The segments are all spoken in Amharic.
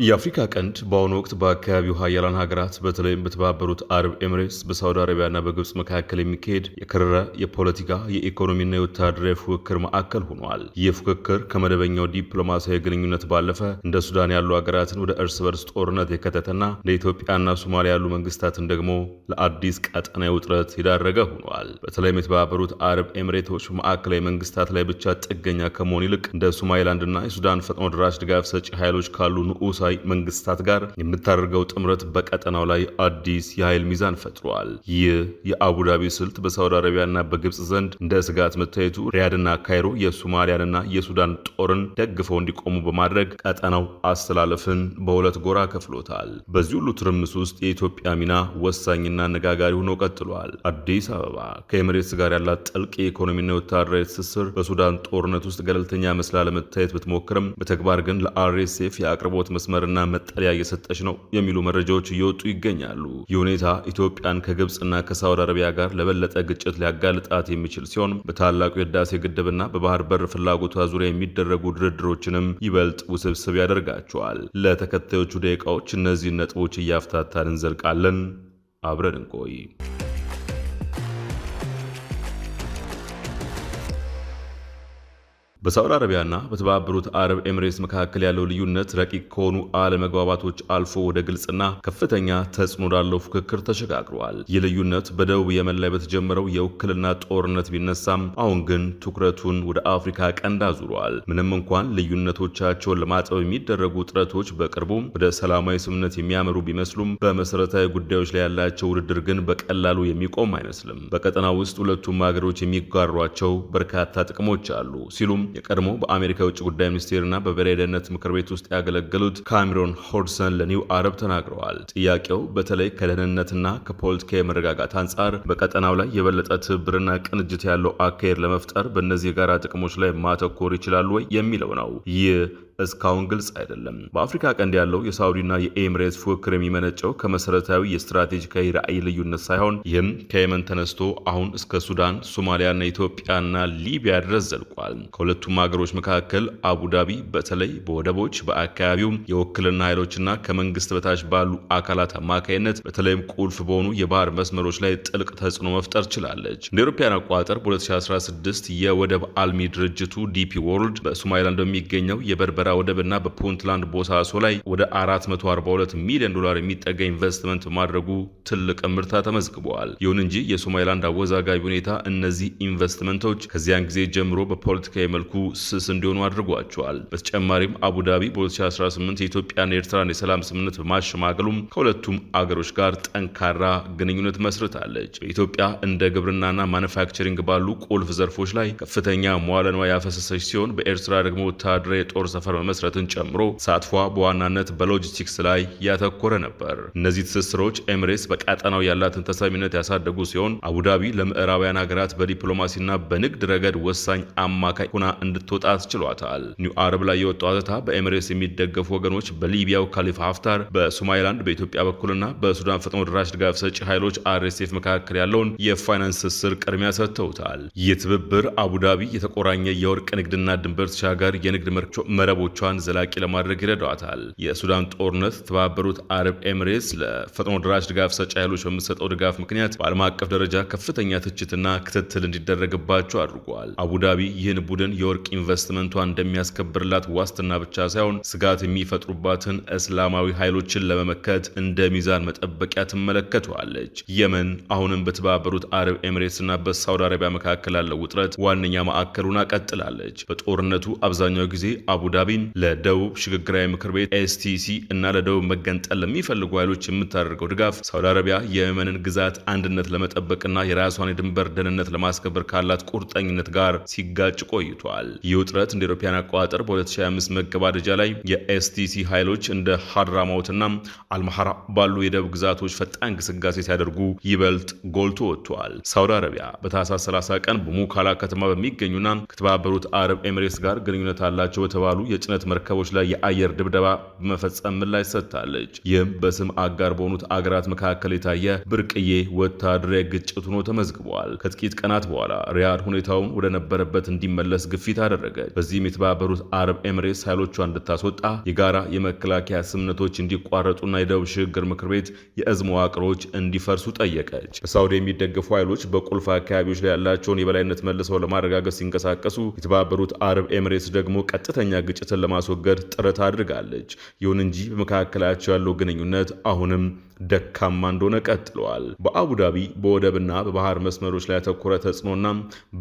የአፍሪካ ቀንድ በአሁኑ ወቅት በአካባቢው ሀያላን ሀገራት በተለይም በተባበሩት አረብ ኤምሬትስ በሳውዲ አረቢያና በግብጽ መካከል የሚካሄድ የከረረ የፖለቲካ የኢኮኖሚና የወታደራዊ ፉክክር ማዕከል ሆኗል። ይህ ፉክክር ከመደበኛው ዲፕሎማሲያዊ ግንኙነት ባለፈ እንደ ሱዳን ያሉ ሀገራትን ወደ እርስ በርስ ጦርነት የከተተና እንደ ኢትዮጵያና ሶማሊያ ያሉ መንግስታትን ደግሞ ለአዲስ ቀጠናዊ ውጥረት የዳረገ ሆኗል። በተለይም የተባበሩት አረብ ኤምሬቶች ማዕከላዊ መንግስታት ላይ ብቻ ጥገኛ ከመሆን ይልቅ እንደ ሶማሊላንድና የሱዳን ፈጥኖ ደራሽ ድጋፍ ሰጪ ኃይሎች ካሉ ንዑስ መንግስታት ጋር የምታደርገው ጥምረት በቀጠናው ላይ አዲስ የኃይል ሚዛን ፈጥሯል። ይህ የአቡዳቢ ስልት በሳውዲ አረቢያና በግብጽ ዘንድ እንደ ስጋት መታየቱ ሪያድና ካይሮ የሶማሊያንና የሱዳን ጦርን ደግፈው እንዲቆሙ በማድረግ ቀጠናው አስተላለፍን በሁለት ጎራ ከፍሎታል። በዚህ ሁሉ ትርምስ ውስጥ የኢትዮጵያ ሚና ወሳኝና አነጋጋሪ ሆኖ ቀጥሏል። አዲስ አበባ ከኤምሬትስ ጋር ያላት ጥልቅ የኢኮኖሚና ወታደራዊ ትስስር በሱዳን ጦርነት ውስጥ ገለልተኛ መስላ ለመታየት ብትሞክርም በተግባር ግን ለአርኤስኤፍ የአቅርቦት መስመርና መጠለያ እየሰጠች ነው የሚሉ መረጃዎች እየወጡ ይገኛሉ። ይህ ሁኔታ ኢትዮጵያን ከግብጽና ከሳውዲ አረቢያ ጋር ለበለጠ ግጭት ሊያጋልጣት የሚችል ሲሆን በታላቁ የህዳሴ ግድብና በባህር በር ፍላጎቷ ዙሪያ የሚደረጉ ድርድሮችንም ይበልጥ ውስብስብ ያደርጋቸዋል። ለተከታዮቹ ደቂቃዎች እነዚህን ነጥቦች እያፍታታን እንዘልቃለን። አብረን እንቆይ። በሳውዲ አረቢያና በተባበሩት አረብ ኤምሬትስ መካከል ያለው ልዩነት ረቂቅ ከሆኑ አለመግባባቶች አልፎ ወደ ግልጽና ከፍተኛ ተጽዕኖ ወዳለው ፉክክር ተሸጋግሯል። ይህ ልዩነት በደቡብ የመን ላይ በተጀመረው የውክልና ጦርነት ቢነሳም አሁን ግን ትኩረቱን ወደ አፍሪካ ቀንድ አዙሯል። ምንም እንኳን ልዩነቶቻቸውን ለማጠብ የሚደረጉ ጥረቶች በቅርቡ ወደ ሰላማዊ ስምምነት የሚያመሩ ቢመስሉም በመሰረታዊ ጉዳዮች ላይ ያላቸው ውድድር ግን በቀላሉ የሚቆም አይመስልም። በቀጠናው ውስጥ ሁለቱም ሀገሮች የሚጋሯቸው በርካታ ጥቅሞች አሉ ሲሉም የቀድሞ በአሜሪካ የውጭ ጉዳይ ሚኒስቴርና በብሔራዊ ደህንነት ምክር ቤት ውስጥ ያገለገሉት ካሜሮን ሆድሰን ለኒው አረብ ተናግረዋል። ጥያቄው በተለይ ከደህንነትና ከፖለቲካዊ መረጋጋት አንጻር በቀጠናው ላይ የበለጠ ትብብርና ቅንጅት ያለው አካሄድ ለመፍጠር በእነዚህ የጋራ ጥቅሞች ላይ ማተኮር ይችላሉ ወይ የሚለው ነው። ይህ እስካሁን ግልጽ አይደለም። በአፍሪካ ቀንድ ያለው የሳውዲና የኤምሬትስ ፉክክር የሚመነጨው ከመሰረታዊ የስትራቴጂካዊ ራዕይ ልዩነት ሳይሆን ይህም ከየመን ተነስቶ አሁን እስከ ሱዳን፣ ሶማሊያና ኢትዮጵያና ሊቢያ ድረስ ዘልቋል። ከሁለቱም ሀገሮች መካከል አቡዳቢ በተለይ በወደቦች በአካባቢው የውክልና ኃይሎችና ከመንግስት በታች ባሉ አካላት አማካይነት በተለይም ቁልፍ በሆኑ የባህር መስመሮች ላይ ጥልቅ ተጽዕኖ መፍጠር ችላለች። እንደ አውሮፓውያን አቆጣጠር በ2016 የወደብ አልሚ ድርጅቱ ዲፒ ወርልድ በሶማሊላንድ በሚገኘው የበርበራ ወደብና በፑንትላንድ ቦሳሶ ላይ ወደ $442 ሚሊዮን የሚጠጋ ኢንቨስትመንት ማድረጉ ትልቅ ምርታ ተመዝግበዋል። ይሁን እንጂ የሶማሊላንድ አወዛጋቢ ሁኔታ እነዚህ ኢንቨስትመንቶች ከዚያን ጊዜ ጀምሮ በፖለቲካዊ መልኩ ስስ እንዲሆኑ አድርጓቸዋል። በተጨማሪም አቡዳቢ በ2018 የኢትዮጵያና የኤርትራን የሰላም ስምምነት በማሸማገሉም ከሁለቱም አገሮች ጋር ጠንካራ ግንኙነት መስርታለች። በኢትዮጵያ እንደ ግብርናና ማኑፋክቸሪንግ ባሉ ቁልፍ ዘርፎች ላይ ከፍተኛ መዋለ ንዋይ ያፈሰሰች ሲሆን በኤርትራ ደግሞ ወታደራዊ የጦር ሰፈር መመስረትን ጨምሮ ተሳትፏ በዋናነት በሎጂስቲክስ ላይ ያተኮረ ነበር። እነዚህ ትስስሮች ኤምሬትስ በቀጠናው ያላትን ተሰሚነት ያሳደጉ ሲሆን አቡዳቢ ለምዕራባውያን ሀገራት በዲፕሎማሲና በንግድ ረገድ ወሳኝ አማካይ ሆና እንድትወጣ አስችሏታል። ኒው አረብ ላይ የወጣው አዘታ በኤምሬትስ የሚደገፉ ወገኖች በሊቢያው ካሊፋ ሀፍታር፣ በሶማሊላንድ በኢትዮጵያ በኩልና በሱዳን ፈጥኖ ደራሽ ድጋፍ ሰጪ ኃይሎች አርኤስኤፍ መካከል ያለውን የፋይናንስ ትስስር ቅድሚያ ሰጥተውታል። ይህ ትብብር አቡዳቢ የተቆራኘ የወርቅ ንግድና ድንበር ተሻጋሪ የንግድ መረቦቿን ዘላቂ ለማድረግ ይረዳዋታል። የሱዳን ጦርነት የተባበሩት አረብ ኤምሬትስ ለፈጥኖ ደራሽ ድጋፍ ሰጪ ኃይሎች በምትሰጠው ድጋፍ ምክንያት በዓለም አቀፍ ደረጃ ከፍተኛ ትችትና ክትትል እንዲደረግባቸው አድርጓል። አቡዳቢ ይህን ቡድን የወርቅ ኢንቨስትመንቷን እንደሚያስከብርላት ዋስትና ብቻ ሳይሆን ስጋት የሚፈጥሩባትን እስላማዊ ኃይሎችን ለመመከት እንደ ሚዛን መጠበቂያ ትመለከተዋለች። የመን አሁንም በተባበሩት አረብ ኤምሬትስና በሳውዲ አረቢያ መካከል ያለው ውጥረት ዋነኛ ማዕከሉን ቀጥላለች። በጦርነቱ አብዛኛው ጊዜ አቡዳቢን ለደቡብ ሽግግራዊ ምክር ቤት ኤስቲሲ እና ለደቡብ መገንጠል ለሚፈልጉ ኃይሎች የምታደርገው ድጋፍ ሳውዲ አረቢያ የየመንን ግዛት አንድነት ለመጠበቅና የራሷን የድንበር ደህንነት ለማስከበር ካላት ቁርጠኝነት ጋር ሲጋጭ ቆይቷል። ይህ ውጥረት እንደ አውሮፓውያን አቆጣጠር በ2025 መገባደጃ ላይ የኤስቲሲ ኃይሎች እንደ ሀድራማውትና አልማሐራ ባሉ የደቡብ ግዛቶች ፈጣን ግስጋሴ ሲያደርጉ ይበልጥ ጎልቶ ወጥቷል። ሳውዲ አረቢያ በታህሳስ 30 ቀን በሙካላ ከተማ በሚገኙና ከተባበሩት አረብ ኤምሬትስ ጋር ግንኙነት አላቸው በተባሉ የጭነት መርከቦች ላይ የአየር ድብደባ በመፈጸም ምላሽ ሰጥታለች። ይህም በስም አጋር በሆኑት አገራት መካከል የታየ ብርቅዬ ወታደራዊ ግጭት ሆኖ ተመዝግቧል። ከጥቂት ቀናት በኋላ ሪያድ ሁኔታውን ወደ ነበረበት እንዲመለስ ግፊት አደረገች። በዚህም የተባበሩት አረብ ኤምሬትስ ኃይሎቿን እንድታስወጣ፣ የጋራ የመከላከያ ስምምነቶች እንዲቋረጡና የደቡብ ሽግግር ምክር ቤት የእዝ መዋቅሮች እንዲፈርሱ ጠየቀች። በሳውዲ የሚደገፉ ኃይሎች በቁልፍ አካባቢዎች ላይ ያላቸውን የበላይነት መልሰው ለማረጋገጥ ሲንቀሳቀሱ፣ የተባበሩት አረብ ኤምሬትስ ደግሞ ቀጥተኛ ግጭትን ለማስወገድ ጥረት አድርጋለች። ይሁን እንጂ በመካከላቸው ያለው ግንኙነት አሁንም ደካማ እንደሆነ ቀጥለዋል። በአቡዳቢ በወደብና በባህር መስመሮች ላይ ያተኮረ ተጽዕኖና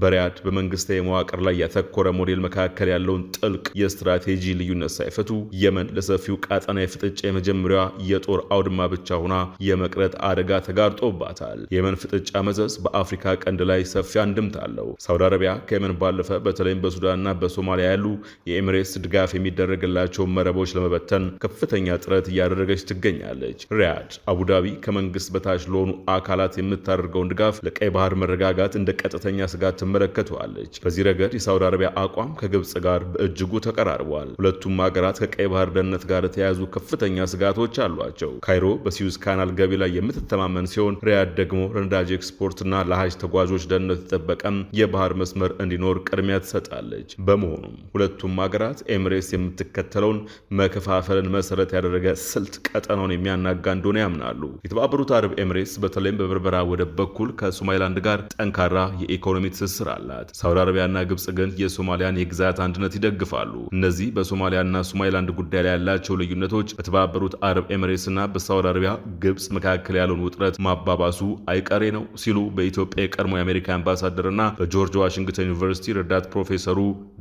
በሪያድ በመንግስታዊ መዋቅር ላይ ያተኮረ ሞዴል መካከል ያለውን ጥልቅ የስትራቴጂ ልዩነት ሳይፈቱ የመን ለሰፊው ቀጠና የፍጥጫ የመጀመሪያዋ የጦር አውድማ ብቻ ሆና የመቅረት አደጋ ተጋርጦባታል። የየመን ፍጥጫ መዘዝ በአፍሪካ ቀንድ ላይ ሰፊ አንድምታ አለው። ሳውዲ አረቢያ ከየመን ባለፈ በተለይም በሱዳንና በሶማሊያ ያሉ የኤሚሬትስ ድጋፍ የሚደረግላቸውን መረቦች ለመበተን ከፍተኛ ጥረት እያደረገች ትገኛለች። ሪያድ አቡዳቢ ከመንግስት በታች ለሆኑ አካላት የምታደርገውን ድጋፍ ለቀይ ባህር መረጋጋት እንደ ቀጥተኛ ስጋት ትመለከተዋለች። በዚህ ረገድ የሳውዲ አረቢያ አቋም ከግብጽ ጋር በእጅጉ ተቀራርቧል። ሁለቱም ሀገራት ከቀይ ባህር ደህንነት ጋር የተያያዙ ከፍተኛ ስጋቶች አሏቸው። ካይሮ በሲዩዝ ካናል ገቢ ላይ የምትተማመን ሲሆን፣ ሪያድ ደግሞ ለነዳጅ ኤክስፖርትና ለሀጅ ተጓዦች ደህንነት የተጠበቀም የባህር መስመር እንዲኖር ቅድሚያ ትሰጣለች። በመሆኑም ሁለቱም ሀገራት ኤሚሬትስ የምትከተለውን መከፋፈልን መሰረት ያደረገ ስልት ቀጠናውን የሚያናጋ እንደሆነ ያምናሉ። የተባበሩት አረብ ኤሚሬትስ በተለይም በበርበራ ወደብ በኩል ከሶማሊላንድ ጋር ጠንካራ የኢኮኖሚ ትስስር አላት። ሳውዲ አረቢያና ግብጽ ግን የሶማሊያን የግዛት አንድነት ይደግፋሉ። እነዚህ በሶማሊያና ሶማሊላንድ ጉዳይ ላይ ያላቸው ልዩነቶች በተባበሩት አረብ ኤሚሬትስና በሳውዲ አረቢያ ግብጽ መካከል ያለውን ውጥረት ማባባሱ አይቀሬ ነው ሲሉ በኢትዮጵያ የቀድሞ የአሜሪካ አምባሳደርና በጆርጅ ዋሽንግተን ዩኒቨርሲቲ ረዳት ፕሮፌሰሩ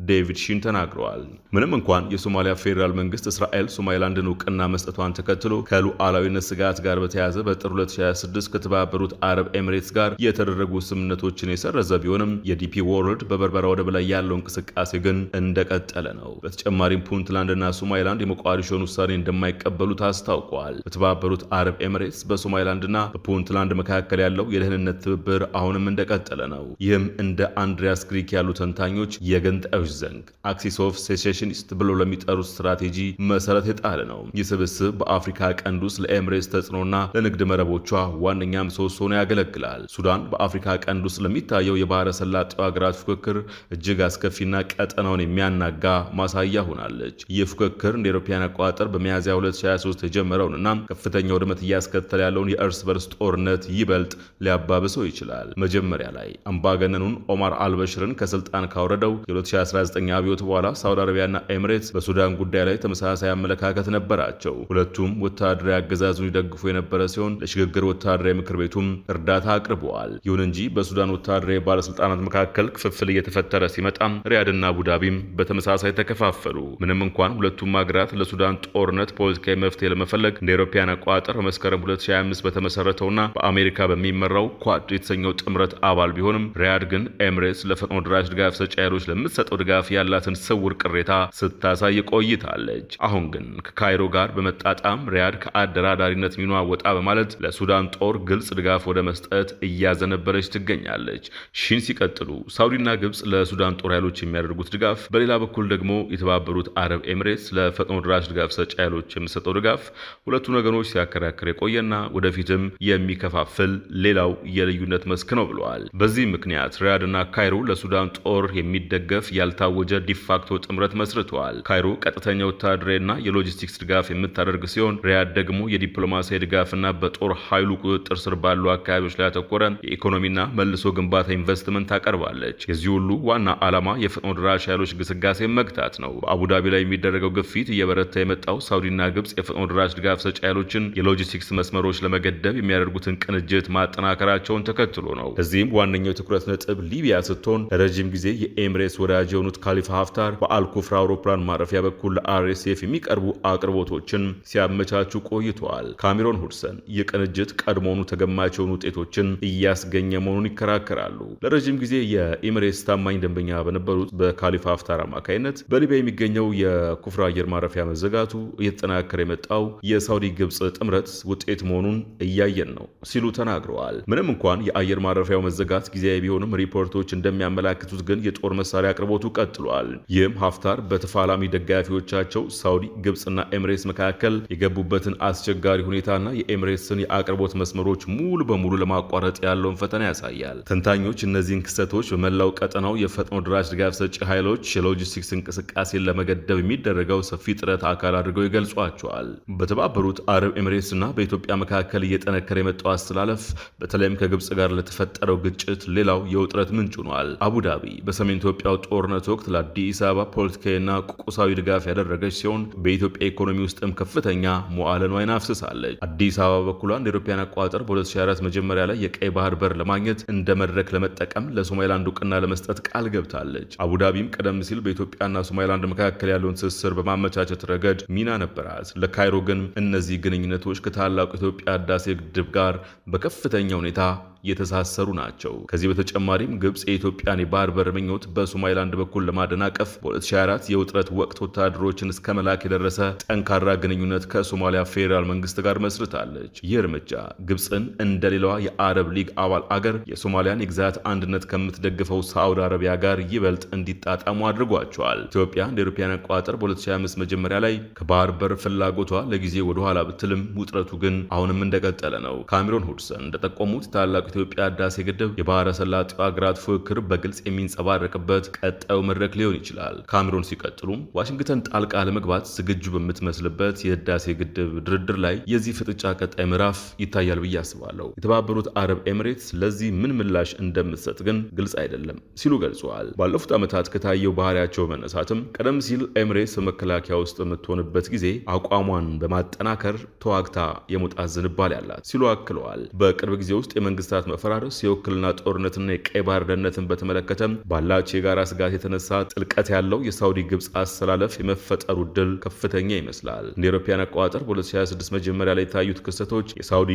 ዴቪድ ሺን ተናግረዋል። ምንም እንኳን የሶማሊያ ፌዴራል መንግስት እስራኤል ሶማሊላንድን እውቅና መስጠቷን ተከትሎ ከሉዓላዊነት ስጋት ጋር በተያያዘ በጥር 2026 ከተባበሩት አረብ ኤሚሬትስ ጋር የተደረጉ ስምምነቶችን የሰረዘ ቢሆንም የዲፒ ወርልድ በበርበራ ወደብ ላይ ያለው እንቅስቃሴ ግን እንደቀጠለ ነው። በተጨማሪም ፑንትላንድና ሶማሊላንድ የሞቃዲሾን ውሳኔ እንደማይቀበሉት አስታውቀዋል። በተባበሩት አረብ ኤሚሬትስ በሶማሊላንድና በፑንትላንድ መካከል ያለው የደህንነት ትብብር አሁንም እንደቀጠለ ነው። ይህም እንደ አንድሪያስ ግሪክ ያሉ ተንታኞች የገንጣዮች ዘንግ አክሲስ ኦፍ ሴሴሽኒስት ብለው ለሚጠሩት ስትራቴጂ መሰረት የጣለ ነው። ይህ ስብስብ በአፍሪካ ቀንድ ውስጥ ለኤሚሬትስ ተጽዕኖና ለንግድ መረቦቿ ዋነኛ ምሰሶ ሆኖ ያገለግላል። ሱዳን በአፍሪካ ቀንድ ውስጥ ለሚታየው የባህረ ሰላጤው ሀገራት ፉክክር እጅግ አስከፊና ቀጠናውን የሚያናጋ ማሳያ ሆናለች። ይህ ፉክክር እንደ አውሮፓውያን አቆጣጠር በሚያዝያ 2023 የጀመረውንና ከፍተኛ ውድመት እያስከተለ ያለውን የእርስ በርስ ጦርነት ይበልጥ ሊያባብሰው ይችላል። መጀመሪያ ላይ አምባገነኑን ኦማር አልበሽርን ከስልጣን ካወረደው የ2019 አብዮት በኋላ ሳውዲ አረቢያና ኤሚሬትስ በሱዳን ጉዳይ ላይ ተመሳሳይ አመለካከት ነበራቸው። ሁለቱም ወታደራዊ አገዛዙን ይደግፉ የነበረ ሲሆን ለሽግግር ወታደራዊ ምክር ቤቱም እርዳታ አቅርበዋል። ይሁን እንጂ በሱዳን ወታደራዊ ባለስልጣናት መካከል ክፍፍል እየተፈጠረ ሲመጣም ሪያድና አቡዳቢም በተመሳሳይ ተከፋፈሉ። ምንም እንኳን ሁለቱም ሀገራት ለሱዳን ጦርነት ፖለቲካዊ መፍትሄ ለመፈለግ እንደ አውሮፓውያን አቆጣጠር በመስከረም 2025 በተመሰረተውና በአሜሪካ በሚመራው ኳድ የተሰኘው ጥምረት አባል ቢሆንም ሪያድ ግን ኤሚሬትስ ለፈጥኖ ድራሽ ድጋፍ ሰጪ ኃይሎች ለምትሰጠው ድጋፍ ያላትን ስውር ቅሬታ ስታሳይ ቆይታለች። አሁን ግን ከካይሮ ጋር በመጣጣም ሪያድ ከአደራዳሪነት ሚኗ ወጣ በማለት ለሱዳን ጦር ግልጽ ድጋፍ ወደ መስጠት እያዘነበለች ትገኛለች። ሺን ሲቀጥሉ ሳውዲና ግብጽ ለሱዳን ጦር ኃይሎች የሚያደርጉት ድጋፍ፣ በሌላ በኩል ደግሞ የተባበሩት አረብ ኤሚሬትስ ለፈጥኖ ድራሽ ድጋፍ ሰጪ ኃይሎች የሚሰጠው ድጋፍ ሁለቱ ነገሮች ሲያከራክር የቆየና ወደፊትም የሚከፋፍል ሌላው የልዩነት መስክ ነው ብለዋል። በዚህ ምክንያት ሪያድና ካይሮ ለሱዳን ጦር የሚደገፍ ያልታወጀ ዲፋክቶ ጥምረት መስርተዋል። ካይሮ ቀጥተኛ ወታደራዊና የሎጂስቲክስ ድጋፍ የምታደርግ ሲሆን ሪያድ ደግሞ የዲፕሎማሲያዊ ድጋፍና በጦር ኃይሉ ቁጥጥር ስር ባሉ አካባቢዎች ላይ ያተኮረ የኢኮኖሚና መልሶ ግንባታ ኢንቨስትመንት ታቀርባለች። የዚህ ሁሉ ዋና ዓላማ የፈጥኖ ድራሽ ኃይሎች ግስጋሴ መግታት ነው። በአቡዳቢ ላይ የሚደረገው ግፊት እየበረታ የመጣው ሳውዲና ግብጽ የፈጥኖ ድራሽ ድጋፍ ሰጪ ኃይሎችን የሎጂስቲክስ መስመሮች ለመገደብ የሚያደርጉትን ቅንጅት ማጠናከራቸውን ተከትሎ ነው። እዚህም ዋነኛው ትኩረት ነጥብ ሊቢያ ስትሆን ለረጅም ጊዜ የኤሚሬትስ ወዳጅ የሆኑት ካሊፋ ሀፍታር በአልኩፍራ አውሮፕላን ማረፊያ በኩል ለአርኤስኤፍ የሚቀርቡ አቅርቦቶችን ሲያመቻቹ ቆይተዋል። ከአሚሮ ካሜሮን ሁድሰን የቅንጅት ቀድሞውኑ ተገማች የሆኑ ውጤቶችን እያስገኘ መሆኑን ይከራከራሉ። ለረጅም ጊዜ የኤሚሬትስ ታማኝ ደንበኛ በነበሩት በካሊፋ ሀፍታር አማካይነት በሊቢያ የሚገኘው የኩፍራ አየር ማረፊያ መዘጋቱ እየተጠናከረ የመጣው የሳውዲ ግብፅ ጥምረት ውጤት መሆኑን እያየን ነው ሲሉ ተናግረዋል። ምንም እንኳን የአየር ማረፊያው መዘጋት ጊዜያዊ ቢሆንም ሪፖርቶች እንደሚያመላክቱት ግን የጦር መሳሪያ አቅርቦቱ ቀጥሏል። ይህም ሀፍታር በተፋላሚ ደጋፊዎቻቸው ሳውዲ፣ ግብፅና ኤሚሬትስ መካከል የገቡበትን አስቸጋሪ ሁኔታና የኤሚሬትስን የአቅርቦት መስመሮች ሙሉ በሙሉ ለማቋረጥ ያለውን ፈተና ያሳያል። ተንታኞች እነዚህን ክስተቶች በመላው ቀጠናው የፈጥኖ ድራሽ ድጋፍ ሰጪ ኃይሎች የሎጂስቲክስ እንቅስቃሴን ለመገደብ የሚደረገው ሰፊ ጥረት አካል አድርገው ይገልጿቸዋል። በተባበሩት አረብ ኤሚሬትስ እና በኢትዮጵያ መካከል እየጠነከረ የመጣው አስተላለፍ በተለይም ከግብፅ ጋር ለተፈጠረው ግጭት ሌላው የውጥረት ምንጭ ሆኗል። አቡዳቢ በሰሜን ኢትዮጵያው ጦርነት ወቅት ለአዲስ አበባ ፖለቲካዊና ቁሳዊ ድጋፍ ያደረገች ሲሆን በኢትዮጵያ ኢኮኖሚ ውስጥም ከፍተኛ መዋዕለ ንዋይን አፍስሳለች። አዲስ አበባ በኩሏ እንደ አውሮፓውያን አቆጣጠር በ2024 መጀመሪያ ላይ የቀይ ባህር በር ለማግኘት እንደ መድረክ ለመጠቀም ለሶማሊላንድ እውቅና ለመስጠት ቃል ገብታለች። አቡዳቢም ቀደም ሲል በኢትዮጵያና ሶማሊላንድ መካከል ያለውን ትስስር በማመቻቸት ረገድ ሚና ነበራት። ለካይሮ ግን እነዚህ ግንኙነቶች ከታላቁ ኢትዮጵያ ህዳሴ ግድብ ጋር በከፍተኛ ሁኔታ የተሳሰሩ ናቸው። ከዚህ በተጨማሪም ግብፅ የኢትዮጵያን የባህር በር ምኞት በሶማሊላንድ በኩል ለማደናቀፍ በ2024 የውጥረት ወቅት ወታደሮችን እስከ መላክ የደረሰ ጠንካራ ግንኙነት ከሶማሊያ ፌዴራል መንግስት ጋር መስርታለች። ይህ እርምጃ ግብፅን እንደሌላዋ የአረብ ሊግ አባል አገር የሶማሊያን የግዛት አንድነት ከምትደግፈው ሳዑዲ አረቢያ ጋር ይበልጥ እንዲጣጣሙ አድርጓቸዋል። ኢትዮጵያ እንደ አውሮፓውያን አቆጣጠር በ2025 መጀመሪያ ላይ ከባህር በር ፍላጎቷ ለጊዜ ወደኋላ ብትልም ውጥረቱ ግን አሁንም እንደቀጠለ ነው። ካሜሮን ሁድሰን እንደጠቆሙት ታላቁ ኢትዮጵያ ህዳሴ ግድብ የባህረ ሰላጤው ሀገራት ፉክክር በግልጽ የሚንጸባረቅበት ቀጣዩ መድረክ ሊሆን ይችላል። ካሜሮን ሲቀጥሉም ዋሽንግተን ጣልቃ ለመግባት ዝግጁ በምትመስልበት የህዳሴ ግድብ ድርድር ላይ የዚህ ፍጥጫ ቀጣይ ምዕራፍ ይታያል ብዬ አስባለሁ። የተባበሩት አረብ ኤሚሬትስ ለዚህ ምን ምላሽ እንደምትሰጥ ግን ግልጽ አይደለም ሲሉ ገልጸዋል። ባለፉት ዓመታት ከታየው ባህሪያቸው በመነሳትም ቀደም ሲል ኤሚሬትስ በመከላከያ ውስጥ የምትሆንበት ጊዜ አቋሟን በማጠናከር ተዋግታ የመውጣት ዝንባሌ ያላት ሲሉ አክለዋል። በቅርብ ጊዜ ውስጥ የመንግስታት መፈራረስ፣ የውክልና ጦርነትና የቀይ ባህር ደህንነትን በተመለከተ ባላቸው የጋራ ስጋት የተነሳ ጥልቀት ያለው የሳውዲ ግብፅ አሰላለፍ የመፈጠሩ ድል ከፍተኛ ይመስላል። እንደ አውሮፓውያን አቆጣጠር በ2026 መጀመሪያ ላይ የታዩት ክስተቶች የሳውዲ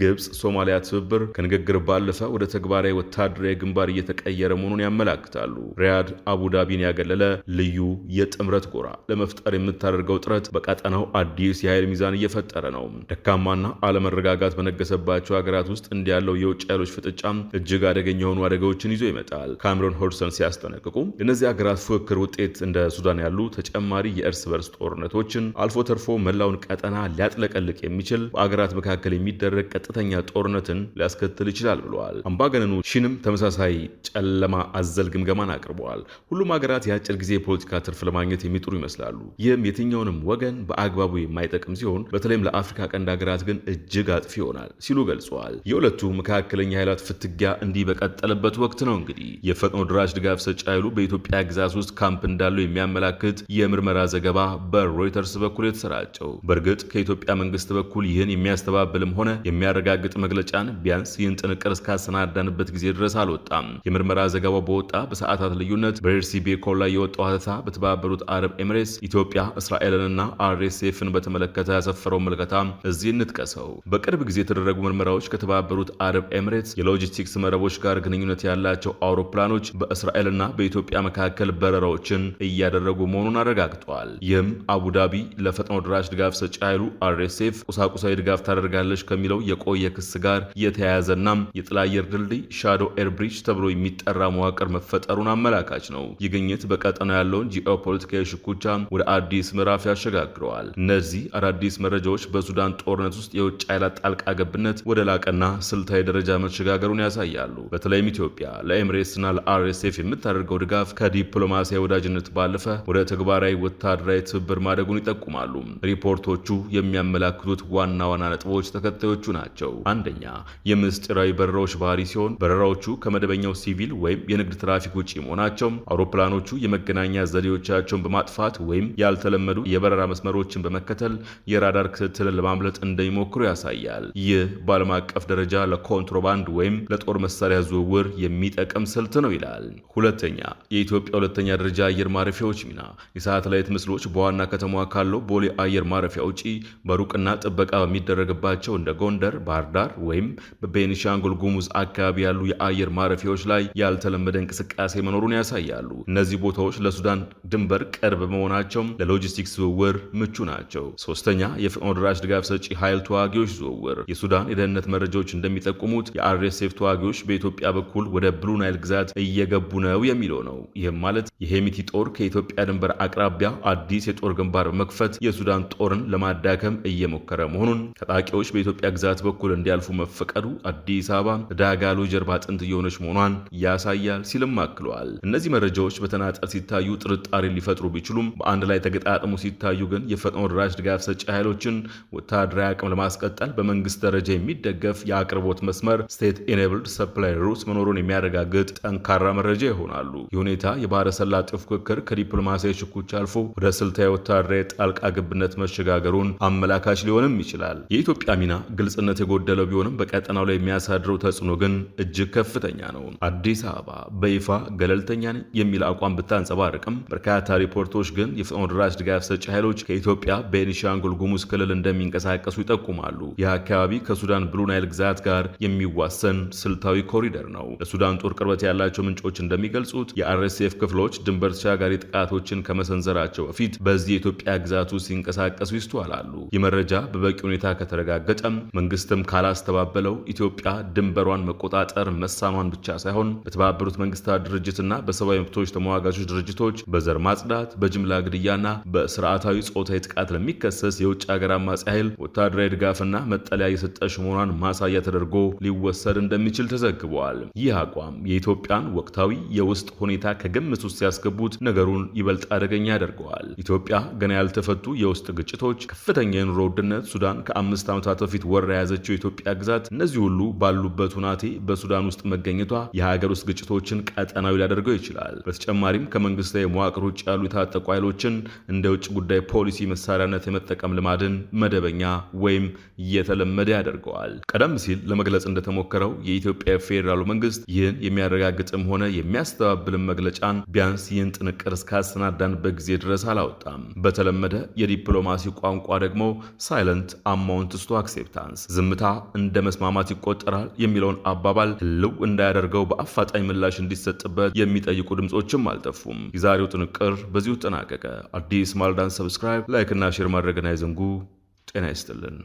ግብፅ ሶማሊያ ትብብር ከንግግር ባለፈ ወደ ተግባራዊ ወታደራዊ ግንባር እየተቀየረ መሆኑን ያመላክታሉ። ሪያድ አቡዳቢን ያገለለ ልዩ የጥምረት ጎራ ለመፍጠር የምታደርገው ጥረት በቀጠናው አዲስ የኃይል ሚዛን እየፈጠረ ነው። ደካማና አለመረጋጋት በነገሰባቸው ሀገራት ውስጥ እንዲያለው የውጭ ኃይሎች ፍጥጫም እጅግ አደገኛ የሆኑ አደጋዎችን ይዞ ይመጣል። ካሜሮን ሁድሰን ሲያስጠነቅቁ እነዚህ ሀገራት ፉክክር ውጤት እንደ ሱዳን ያሉ ተጨማሪ የእርስ በርስ ጦርነቶችን አልፎ ተርፎ መላውን ቀጠና ሊያጥለቀልቅ የሚችል በአገራት መካከል የሚደረግ ቀጥተኛ ጦርነትን ሊያስከትል ይችላል ብለዋል። አምባገነኑ ሺንም ተመሳሳይ ጨለማ አዘል ግምገማን አቅርበዋል። ሁሉም ሀገራት የአጭር ጊዜ የፖለቲካ ትርፍ ለማግኘት የሚጥሩ ይመስላሉ። ይህም የትኛውንም ወገን በአግባቡ የማይጠቅም ሲሆን በተለይም ለአፍሪካ ቀንድ ሀገራት ግን እጅግ አጥፊ ይሆናል ሲሉ ገልጸዋል። የሁለቱ መካከለኛ ኃይላት ፍትጊያ እንዲህ በቀጠለበት ወቅት ነው እንግዲህ የፈጥኖ ድራሽ ድጋፍ ሰጪ ኃይሉ በኢትዮጵያ ግዛት ውስጥ ካምፕ እንዳለው የሚያመላክት የምርመራ ዘገባ በሮይተርስ በኩል የተሰራጨው። በእርግጥ ከኢትዮጵያ መንግስት በኩል ይህን የሚያስተባብልም ሆነ የሚያረጋግጥ መግለጫን ቢያንስ ይህን ጥንቅር እስካሰናዳንበት ጊዜ ድረስ አልወጣም። የምርመራ ዘገባው በወጣ በሰዓታት ልዩነት በኤርሲ ቤኮል ላይ የወጣው ሀተታ በተባበሩት አረብ ኤሚሬትስ ኢትዮጵያ እስራኤልንና አርኤስኤፍን በተመለከተ ያሰፈረው ምልከታ እዚህ እንጥቀሰው። በቅርብ ጊዜ የተደረጉ ምርመራዎች ከተባበሩት አረብ ኤሚሬትስ የሎጂስቲክስ መረቦች ጋር ግንኙነት ያላቸው አውሮፕላኖች በእስራኤልና በኢትዮጵያ መካከል በረራዎችን እያደረጉ መሆኑን አረጋግጠዋል። ይህም አቡዳቢ ለፈጥኖ ድራሽ ድጋፍ ሰጪ ኃይሉ አርኤስኤፍ ቁሳቁሳዊ ድጋፍ ታደርጋለች ከሚለው የቆየ ክስ ጋር የተያያዘና የጥላ አየር ድልድይ ሻዶ ኤርብሪጅ ተብሎ የሚጠራ መዋቅር መፈጠሩን አመላካች ነው። ይህ ግኝት በቀጠናው ያለውን ጂኦፖለቲካዊ ሽኩቻ ወደ አዲስ ምዕራፍ ያሸጋግረዋል። እነዚህ አዳዲስ መረጃዎች በሱዳን ጦርነት ውስጥ የውጭ ኃይላት ጣልቃ ገብነት ወደ ላቀና ስልታዊ ደረጃ መሸጋገሩን ያሳያሉ። በተለይም ኢትዮጵያ ለኤሚሬትስና ለአርኤስኤፍ የምታደርገው ድጋፍ ከዲፕሎማሲያዊ ወዳጅነት ባለፈ ወደ ተግባራዊ ወታደራዊ ትብብር ማደጉን ይጠቁማሉ። ሪፖርቶቹ የሚያመላክቱት ዋና ዋና ነጥቦች ተከታዮቹ ናቸው። አንደኛ፣ የምስጢራዊ በረራዎች ባህሪ ሲሆን በረራዎቹ ከመደበኛው ሲቪል ወይም የንግድ ትራፊክ ውጪ መሆናቸው አውሮፕላኖቹ የመገናኛ ዘዴዎቻቸውን በማጥፋት ወይም ያልተለመዱ የበረራ መስመሮችን በመከተል የራዳር ክትትልን ለማምለጥ እንደሚሞክሩ ያሳያል። ይህ በዓለም አቀፍ ደረጃ ለኮንትሮባንድ ለኮንትሮባንድ ወይም ለጦር መሳሪያ ዝውውር የሚጠቅም ስልት ነው ይላል። ሁለተኛ፣ የኢትዮጵያ ሁለተኛ ደረጃ አየር ማረፊያዎች ሚና። የሳተላይት ምስሎች በዋና ከተማዋ ካለው ቦሌ አየር ማረፊያ ውጪ በሩቅና ጥበቃ በሚደረግባቸው እንደ ጎንደር፣ ባህር ዳር ወይም በቤኒሻንጉል ጉሙዝ አካባቢ ያሉ የአየር ማረፊያዎች ላይ ያልተለመደ እንቅስቃሴ መኖሩን ያሳያሉ። እነዚህ ቦታዎች ለሱዳን ድንበር ቅርብ በመሆናቸው ለሎጂስቲክስ ዝውውር ምቹ ናቸው። ሶስተኛ፣ የፈጥኖ ደራሽ ድጋፍ ሰጪ ኃይል ተዋጊዎች ዝውውር። የሱዳን የደህንነት መረጃዎች እንደሚጠቁሙት የአርኤስኤፍ ተዋጊዎች በኢትዮጵያ በኩል ወደ ብሉ ናይል ግዛት እየገቡ ነው የሚለው ነው። ይህም ማለት የሄሚቲ ጦር ከኢትዮጵያ ድንበር አቅራቢያ አዲስ የጦር ግንባር በመክፈት የሱዳን ጦርን ለማዳከም እየሞከረ መሆኑን፣ ታጣቂዎች በኢትዮጵያ ግዛት በኩል እንዲያልፉ መፈቀዱ አዲስ አበባ ዳጋሎ ጀርባ አጥንት እየሆነች መሆኗን ያሳያል ሲልም አክለዋል። እነዚህ መረጃዎች በተናጠል ሲታዩ ጥርጣሬ ሊፈጥሩ ቢችሉም በአንድ ላይ ተገጣጥሞ ሲታዩ ግን የፈጥኖ ደራሽ ድጋፍ ሰጪ ኃይሎችን ወታደራዊ አቅም ለማስቀጠል በመንግስት ደረጃ የሚደገፍ የአቅርቦት መስመር ስቴት ኢኔብልድ ሰፕላይ ሩት መኖሩን የሚያረጋግጥ ጠንካራ መረጃ ይሆናሉ። ይህ ሁኔታ የባህረ ሰላጤው ፉክክር ከዲፕሎማሲያዊ ሽኩቻ አልፎ ወደ ስልታዊ ወታደራዊ ጣልቃ ገብነት መሸጋገሩን አመላካች ሊሆንም ይችላል። የኢትዮጵያ ሚና ግልጽነት የጎደለው ቢሆንም በቀጠናው ላይ የሚያሳድረው ተጽዕኖ ግን እጅግ ከፍተኛ ነው። አዲስ አበባ በይፋ ገለልተኛ ነኝ የሚል አቋም ብታንጸባርቅም በርካታ ሪፖርቶች ግን የፈጥኖ ደራሽ ድጋፍ ሰጪ ኃይሎች ከኢትዮጵያ ቤኒሻንጉል ጉሙዝ ክልል እንደሚንቀሳቀሱ ይጠቁማሉ። ይህ አካባቢ ከሱዳን ብሉ ናይል ግዛት ጋር የሚዋሰን ስልታዊ ኮሪደር ነው። ለሱዳን ጦር ቅርበት ያላቸው ምንጮች እንደሚገልጹት የአርኤስኤፍ ክፍሎች ድንበር ተሻጋሪ ጥቃቶችን ከመሰንዘራቸው በፊት በዚህ የኢትዮጵያ ግዛት ውስጥ ሲንቀሳቀሱ ይስተዋላሉ። ይህ መረጃ በበቂ ሁኔታ ከተረጋገጠም መንግስትም ካላስተባበለው ኢትዮጵያ ድንበሯን መቆጣጠር መሳኗን ብቻ ሳይሆን በተባበሩት መንግስታት ድርጅትና በሰብአዊ መብቶች ተሟጋቾች ድርጅቶች በዘር ማጽዳት፣ በጅምላ ግድያና በስርዓታዊ ጾታዊ ጥቃት ለሚከሰስ የውጭ ሀገር አማጺ ኃይል ወታደራዊ ድጋፍና መጠለያ የሰጠች መሆኗን ማሳያ ተደርጎ ሊወሰድ እንደሚችል ተዘግቧል። ይህ አቋም የኢትዮጵያን ወቅታዊ የውስጥ ሁኔታ ከግምት ውስጥ ሲያስገቡት ነገሩን ይበልጥ አደገኛ ያደርገዋል። ኢትዮጵያ ገና ያልተፈቱ የውስጥ ግጭቶች፣ ከፍተኛ የኑሮ ውድነት፣ ሱዳን ከ5 ዓመታት በፊት ወራ የያዘችው የኢትዮጵያ ግዛት፣ እነዚህ ሁሉ ባሉበት ሁናቴ በሱዳን ውስጥ መገኘቷ የሀገር ውስጥ ግጭቶችን ቀጠናዊ ሊያደርገው ይችላል። በተጨማሪም ከመንግስታዊ መዋቅር ውጭ ያሉ የታጠቁ ኃይሎችን እንደ ውጭ ጉዳይ ፖሊሲ መሳሪያነት የመጠቀም ልማድን መደበኛ ወይም እየተለመደ ያደርገዋል። ቀደም ሲል ለመግለጽ እንደተሞከረው የኢትዮጵያ ፌዴራሉ መንግስት ይህን የሚያረጋግጥም ሆነ የሚያስተባብልም መግለጫን ቢያንስ ይህን ጥንቅር እስካሰናዳንበት ጊዜ ድረስ አላወጣም። በተለመደ የዲፕሎማሲ ቋንቋ ደግሞ ሳይለንት አማውንትስ ቱ አክሴፕታንስ፣ ዝምታ እንደ መስማማት ይቆጠራል የሚለውን አባባል ህልው እንዳያደርገው በአፋጣኝ ምላሽ እንዲሰጥበት የሚጠይቁ ድምጾችም አልጠፉም። የዛሬው ጥንቅር በዚሁ ተጠናቀቀ። አዲስ ማለዳን ሰብስክራይብ፣ ላይክ እና ሼር ማድረግን አይዘንጉ። ጤና ይስጥልን።